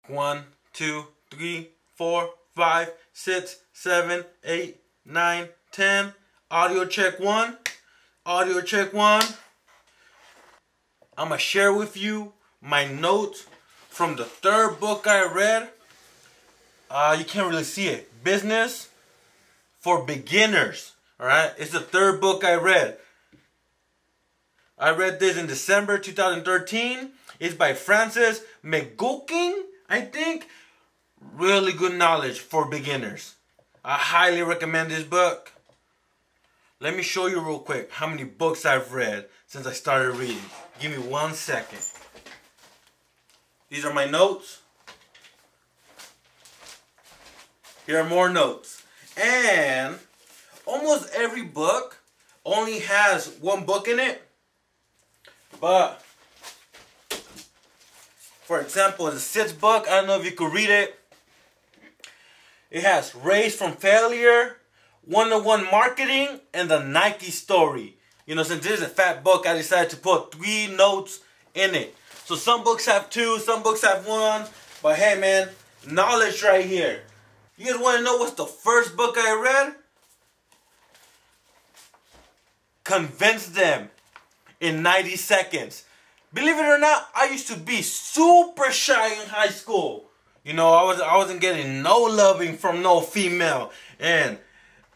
1, 2, 3, 4, 5, 6, 7, 8, 9, 10. Audio check 1. Audio check 1. I'm going to share with you my notes from the third book I read. You can't really see it. Business for Beginners. Alright? It's the third book I read. I read this in December 2013. It's by Francis McGuckin, I think. Really good knowledge for beginners. I highly recommend this book. Let me show you real quick how many books I've read since I started reading. Give me 1 second. These are my notes. Here are more notes. And almost every book only has one book in it. But, for example, the 6th book, I don't know if you could read it. It has Raise from Failure, 101 Marketing, and the Nike Story. You know, since this is a fat book, I decided to put 3 notes in it. So some books have 2, some books have 1. But hey, man, knowledge right here. You guys want to know what's the first book I read? Convince Them in 90 Seconds. Believe it or not, I used to be super shy in high school. You know, I wasn't getting no loving from no female. And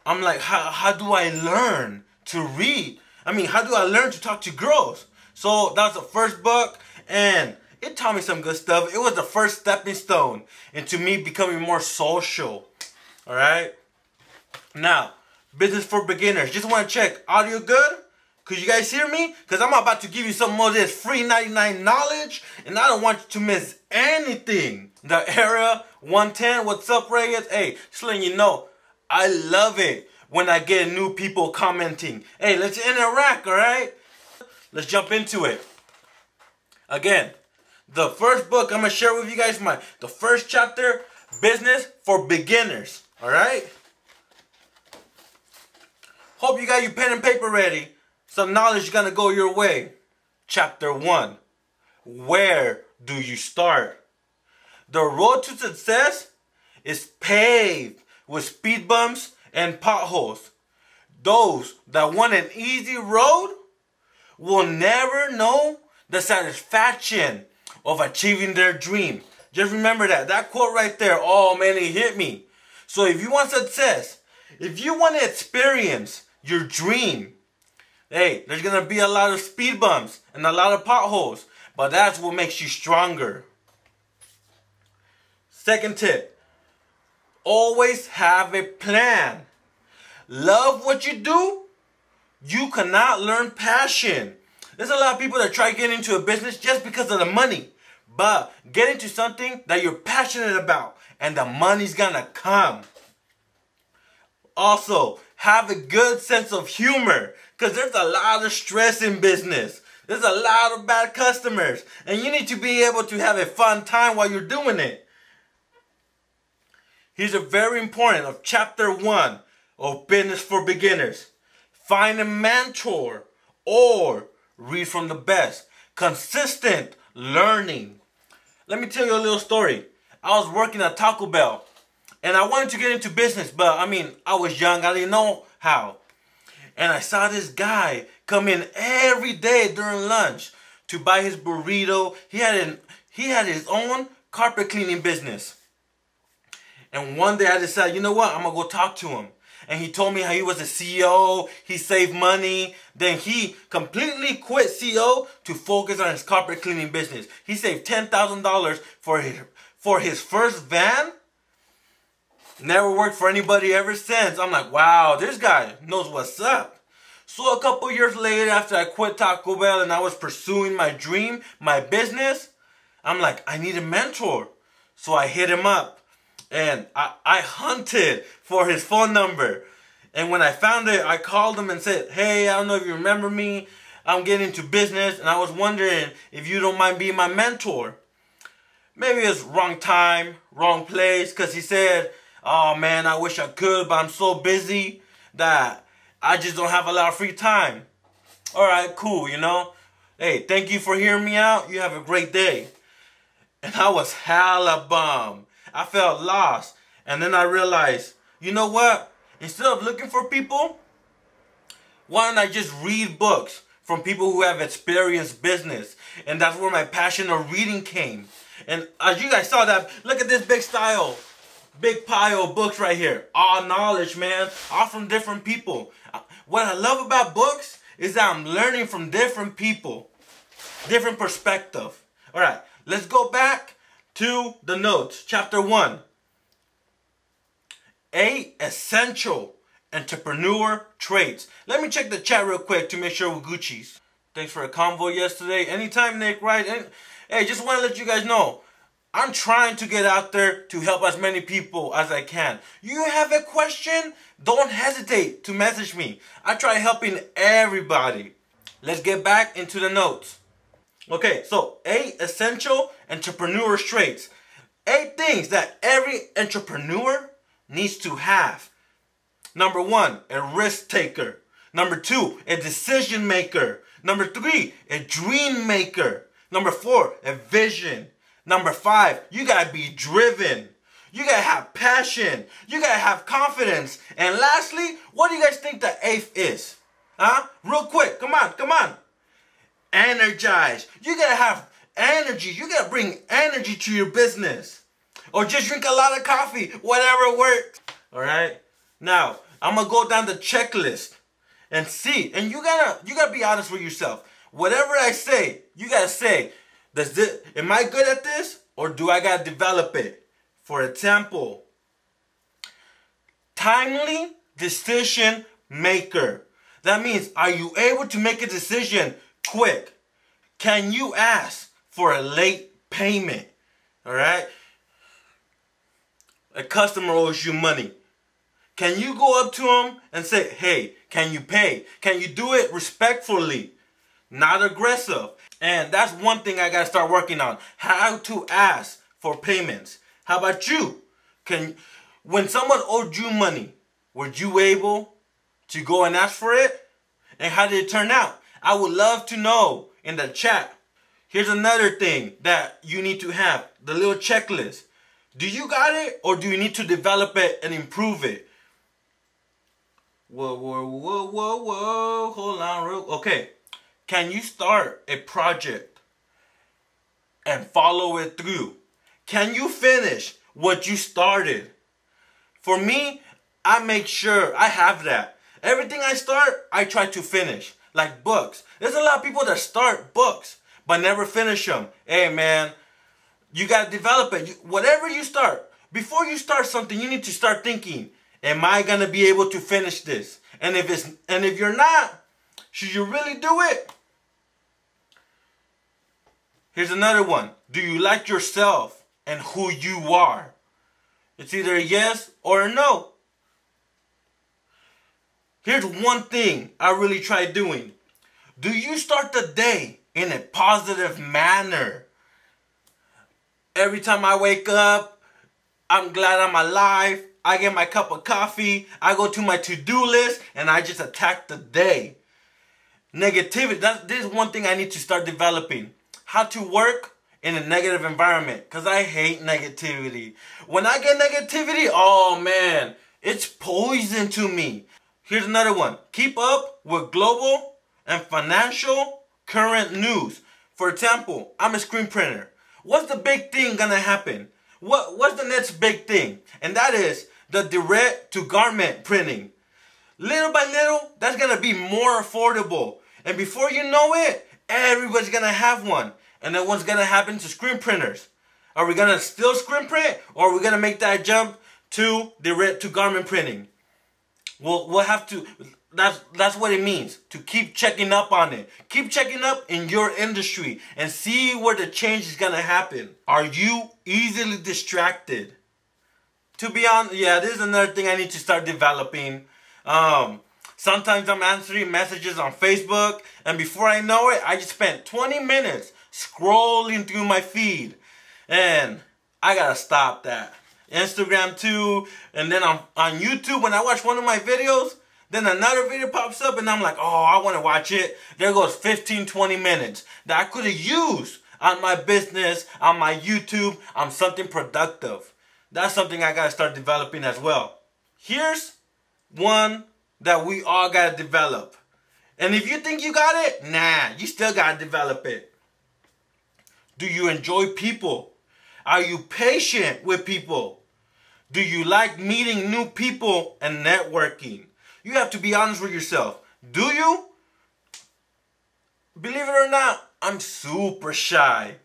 I'm like, how do I learn to read? I mean, how do I learn to talk to girls? So that was the first book, and it taught me some good stuff. It was the first stepping stone into me becoming more social. Alright? Now, Business for Beginners. Just want to check, audio good? Could you guys hear me? Because I'm about to give you some more of this free 99 knowledge, and I don't want you to miss anything. The Era 110, what's up, Reyes? Hey, just letting you know, I love it when I get new people commenting. Hey, let's interact, alright? Let's jump into it. Again, the first book I'm going to share with you guys, the first chapter, Business for Beginners, alright? Hope you got your pen and paper ready. Some knowledge is going to go your way. Chapter 1. Where do you start? The road to success is paved with speed bumps and potholes. Those that want an easy road will never know the satisfaction of achieving their dream. Just remember that. That quote right there, oh man, it hit me. So if you want success, if you want to experience your dream, hey, there's going to be a lot of speed bumps and a lot of potholes, but that's what makes you stronger. Second tip, always have a plan. Love what you do, you cannot learn passion. There's a lot of people that try to get into a business just because of the money. But get into something that you're passionate about and the money's going to come. Also, have a good sense of humor, because there's a lot of stress in business. There's a lot of bad customers, and you need to be able to have a fun time while you're doing it. Here's a very important of chapter 1 of Business for Beginners. Find a mentor or read from the best. Consistent learning. Let me tell you a little story. I was working at Taco Bell, and I wanted to get into business, but I mean, I was young. I didn't know how. And I saw this guy come in every day during lunch to buy his burrito. He had his own carpet cleaning business. And one day I decided, you know what? I'm going to go talk to him. And he told me how he was a CEO. He saved money. Then he completely quit CEO to focus on his carpet cleaning business. He saved $10,000 for his first van. Never worked for anybody ever since. I'm like, wow, this guy knows what's up. So a couple years later, after I quit Taco Bell and I was pursuing my dream, my business, I'm like, I need a mentor. So I hit him up. And I hunted for his phone number. And when I found it, I called him and said, hey, I don't know if you remember me. I'm getting into business, and I was wondering if you don't mind being my mentor. Maybe it's wrong time, wrong place, because he said, oh man, I wish I could, but I'm so busy that I just don't have a lot of free time. Alright, cool, you know. Hey, thank you for hearing me out. You have a great day. And I was hella bummed. I felt lost. And then I realized, you know what? Instead of looking for people, why don't I just read books from people who have experienced business? And that's where my passion of reading came. And as you guys saw that, look at this big pile of books right here. All knowledge, man. All from different people. What I love about books is that I'm learning from different people. Different perspective. Alright, let's go back to the notes. Chapter 1. 8 essential entrepreneur traits. Let me check the chat real quick to make sure we're Gucci's. Thanks for a convo yesterday. Anytime, Nick, right? Hey, just want to let you guys know, I'm trying to get out there to help as many people as I can. You have a question? Don't hesitate to message me. I try helping everybody. Let's get back into the notes. Okay, so 8 essential entrepreneur traits. 8 things that every entrepreneur needs to have. Number 1, a risk taker. Number 2, a decision maker. Number 3, a dream maker. Number 4, a vision. Number 5, you gotta be driven. You gotta have passion. You gotta have confidence. And lastly, what do you guys think the 8th is? Huh? Real quick, come on. Energize. You gotta have energy. You gotta bring energy to your business. Or just drink a lot of coffee. Whatever works. Alright? Now, I'm gonna go down the checklist and see. And you gotta be honest with yourself. Whatever I say, you gotta say, am I good at this? Or do I gotta develop it? For example, timely decision maker. That means, are you able to make a decision quick? Can you ask for a late payment? Alright? A customer owes you money. Can you go up to them and say, hey, can you pay? Can you do it respectfully? Not aggressive. And that's one thing I gotta start working on. How to ask for payments. How about you? When someone owed you money, were you able to go and ask for it? And how did it turn out? I would love to know in the chat. Here's another thing that you need to have. The little checklist. Do you got it or do you need to develop it and improve it? Whoa. Hold on real. Okay. Can you start a project and follow it through? Can you finish what you started? For me, I make sure I have that. Everything I start, I try to finish. Like books. There's a lot of people that start books but never finish them. Hey man, you gotta develop it. Whatever you start, before you start something, you need to start thinking, am I gonna be able to finish this? And if you're not, should you really do it? Here's another one. Do you like yourself and who you are? It's either a yes or a no. Here's one thing I really try doing. Do you start the day in a positive manner? Every time I wake up, I'm glad I'm alive. I get my cup of coffee. I go to my to-do list and I just attack the day. Negativity. This is one thing I need to start developing. How to work in a negative environment. Because I hate negativity. When I get negativity, oh man, it's poison to me. Here's another one. Keep up with global and financial current news. For example, I'm a screen printer. What's the big thing gonna happen? What's the next big thing? And that is the direct to garment printing. Little by little, that's gonna be more affordable. And before you know it, everybody's gonna have one. And then what's gonna happen to screen printers? Are we gonna still screen print, or are we gonna make that jump to direct to garment printing? We'll have to. That's what it means to keep checking up on it. Keep checking up in your industry and see where the change is gonna happen. Are you easily distracted? To be honest, yeah, this is another thing I need to start developing. Sometimes I'm answering messages on Facebook, and before I know it, I just spent 20 minutes scrolling through my feed, and I gotta stop that. Instagram too, and then on YouTube, when I watch one of my videos, then another video pops up and I'm like, oh, I want to watch it. There goes 15, 20 minutes that I could have used on my business, on my YouTube, on something productive. That's something I gotta start developing as well. Here's one that we all gotta develop. And if you think you got it, nah, you still gotta develop it. Do you enjoy people? Are you patient with people? Do you like meeting new people and networking? You have to be honest with yourself. Do you? Believe it or not, I'm super shy.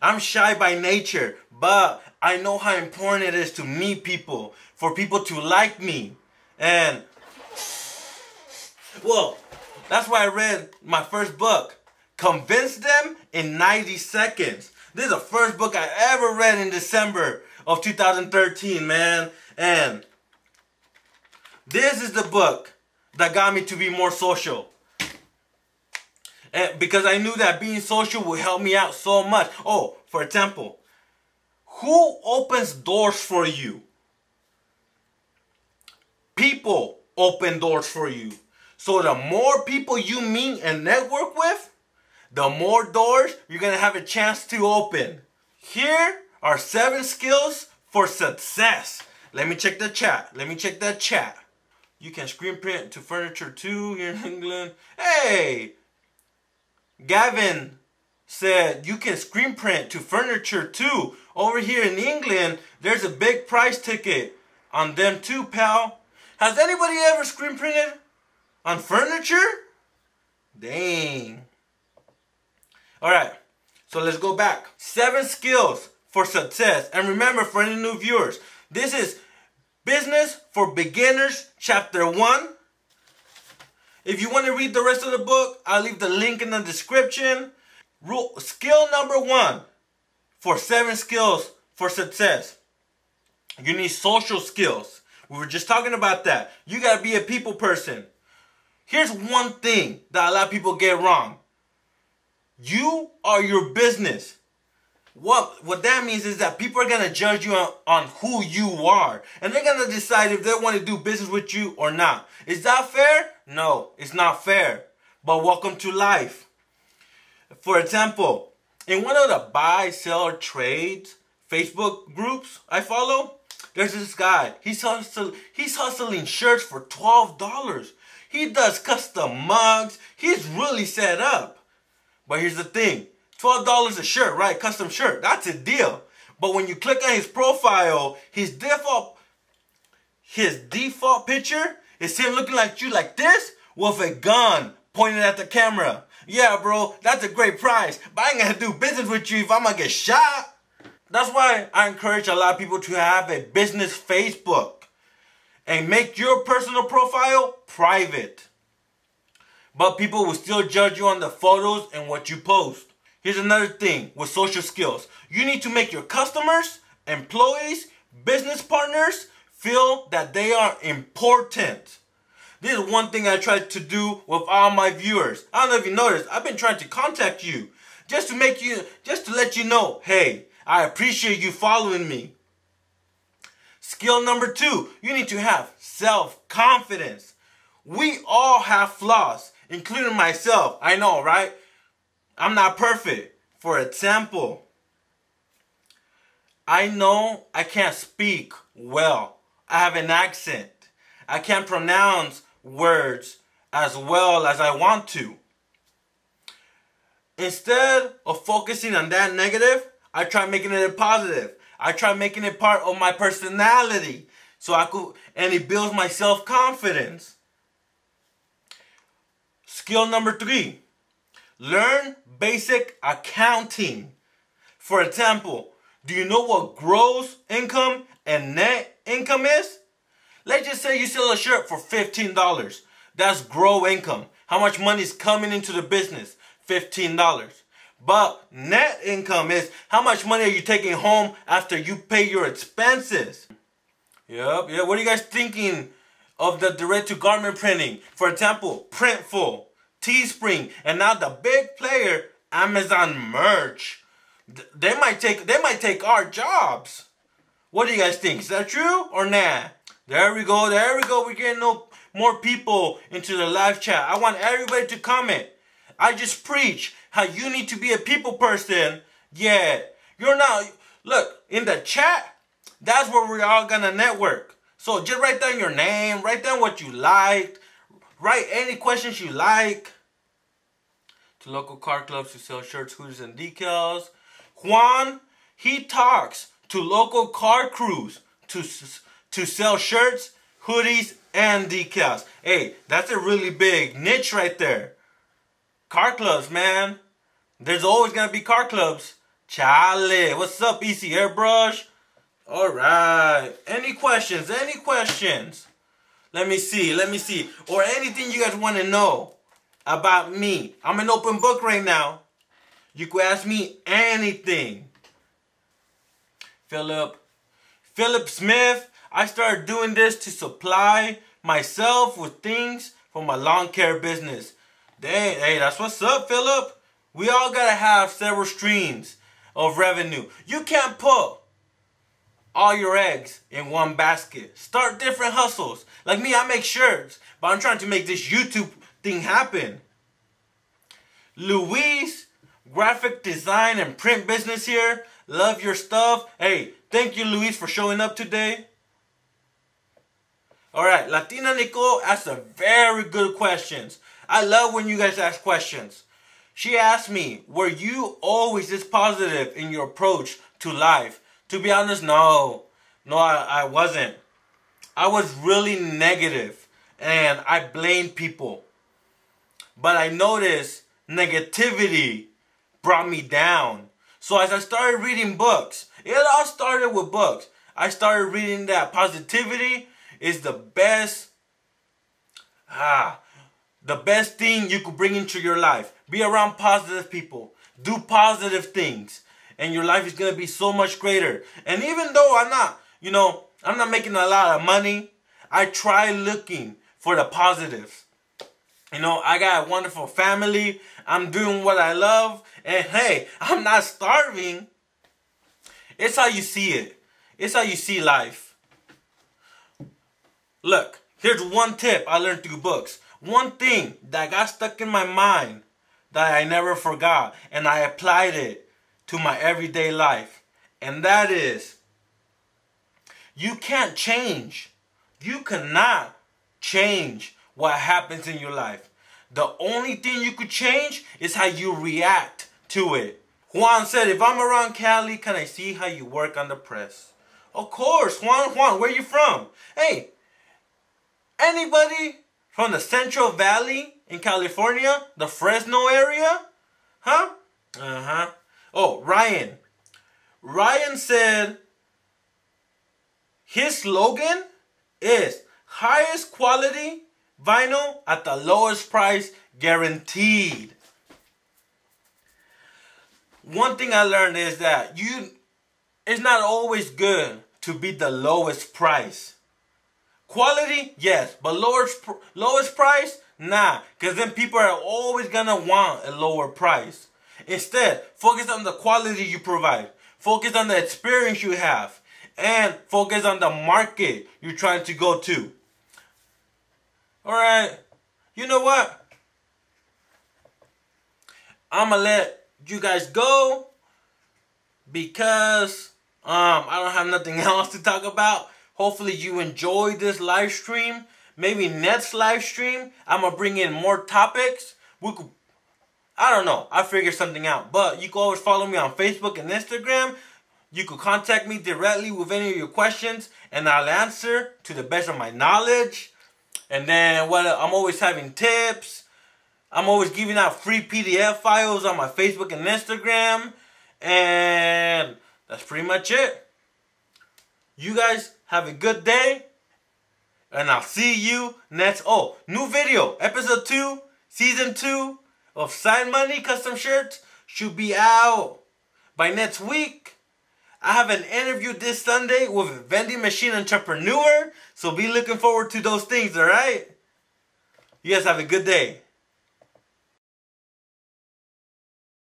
I'm shy by nature, but I know how important it is to meet people, for people to like me. And, well, that's why I read my first book, Convince Them in 90 Seconds. This is the first book I ever read in December of 2013, man. And this is the book that got me to be more social. And because I knew that being social would help me out so much. Oh, for example, who opens doors for you? People open doors for you. So the more people you meet and network with, the more doors you're going to have a chance to open. Here are 7 skills for success. Let me check the chat. Let me check that chat. You can screen print to furniture too here in England. Hey! Gavin said you can screen print to furniture too. Over here in England, there's a big price ticket on them too, pal. Has anybody ever screen printed on furniture? Dang. Alright, so let's go back. 7 skills for success. And remember, for any new viewers, this is Business for Beginners, Chapter 1. If you want to read the rest of the book, I'll leave the link in the description. Skill number 1 for 7 skills for success. You need social skills. We were just talking about that. You got to be a people person. Here's one thing that a lot of people get wrong. You are your business. What that means is that people are going to judge you on who you are. And they're going to decide if they want to do business with you or not. Is that fair? No, it's not fair. But welcome to life. For example, in one of the buy, sell, or trades Facebook groups I follow, there's this guy. He's hustling shirts for $12. He does custom mugs. He's really set up. But here's the thing. $12 a shirt, right? Custom shirt. That's a deal. But when you click on his profile, his default picture is him looking like you like this with a gun pointed at the camera. Yeah, bro, that's a great price. But I ain't gonna do business with you if I'm gonna get shot. That's why I encourage a lot of people to have a business Facebook and make your personal profile private. But people will still judge you on the photos and what you post. Here's another thing with social skills. You need to make your customers, employees, business partners feel that they are important. This is one thing I try to do with all my viewers. I don't know if you noticed, I've been trying to contact you just to let you know, hey, I appreciate you following me. Skill number 2, you need to have self-confidence. We all have flaws, including myself. I know, right? I'm not perfect. For example, I know I can't speak well. I have an accent. I can't pronounce words as well as I want to. Instead of focusing on that negative, I try making it a positive. I try making it part of my personality. And it builds my self-confidence. Skill number 3. Learn basic accounting. For example, do you know what gross income and net income is? Let's just say you sell a shirt for $15. That's gross income. How much money is coming into the business? $15. But net income is how much money are you taking home after you pay your expenses? Yep. What are you guys thinking of the direct-to-garment printing? For example, Printful, Teespring, and now the big player, Amazon Merch. They might take our jobs. What do you guys think? Is that true or nah? There we go. We're getting more people into the live chat. I want everybody to comment. I just preach how you need to be a people person Yeah, you're not. Look, in the chat, that's where we're all gonna network. So just write down your name, write down what you liked, write any questions you like. To local car clubs to sell shirts, hoodies, and decals. Juan, he talks to local car crews to sell shirts, hoodies, and decals. Hey, that's a really big niche right there. Car clubs, man. There's always gonna be car clubs. Chale, what's up, EC Airbrush? Alright. Any questions? Any questions? Let me see. Or anything you guys want to know about me. I'm an open book right now. You could ask me anything. Philip Smith, I started doing this to supply myself with things for my lawn care business. Dang, hey, that's what's up, Philip. We all gotta have several streams of revenue. You can't put all your eggs in one basket. Start different hustles. Like me, I make shirts, but I'm trying to make this YouTube thing happen. Luis, graphic design and print business here. Love your stuff. Hey, thank you, Luis, for showing up today. Alright, Latina Nicole asked a very good questions. I love when you guys ask questions. She asked me, were you always this positive in your approach to life? To be honest, no. No, I wasn't. I was really negative and I blamed people. But I noticed negativity brought me down. So as I started reading books, it all started with books. I started reading that positivity is the best thing you could bring into your life. Be around positive people. Do positive things. And your life is going to be so much greater. And even though I'm not making a lot of money, I try looking for the positives. I got a wonderful family. I'm doing what I love. And hey, I'm not starving. It's how you see it. It's how you see life. Look, here's one tip I learned through books. One thing that got stuck in my mind that I never forgot. And I applied it to my everyday life. And that is, you can't change. You cannot change what happens in your life. The only thing you could change is how you react to it. Juan said, if I'm around Cali, can I see how you work on the press? Of course, Juan, where you from? Hey, anybody from the Central Valley in California? The Fresno area? Huh? Uh-huh. Oh, Ryan. Ryan said his slogan is highest quality vinyl at the lowest price guaranteed. One thing I learned is that it's not always good to be the lowest price. Quality, yes, but lowest price, nah, because then people are always gonna want a lower price. Instead, focus on the quality you provide. Focus on the experience you have. And focus on the market you're trying to go to. Alright, you know what? I'm gonna let you guys go because I don't have nothing else to talk about. Hopefully you enjoyed this live stream. Maybe next live stream I'm gonna bring in more topics. I don't know. I'll figure something out. But you can always follow me on Facebook and Instagram. You could contact me directly with any of your questions and I'll answer to the best of my knowledge. And then I'm always having tips. I'm always giving out free PDF files on my Facebook and Instagram. And that's pretty much it. You guys have a good day. And I'll see you next. Oh, new video. Episode 2, Season 2 of Sign Money Custom Shirts should be out by next week. I have an interview this Sunday with a vending machine entrepreneur. So be looking forward to those things, alright? You guys have a good day.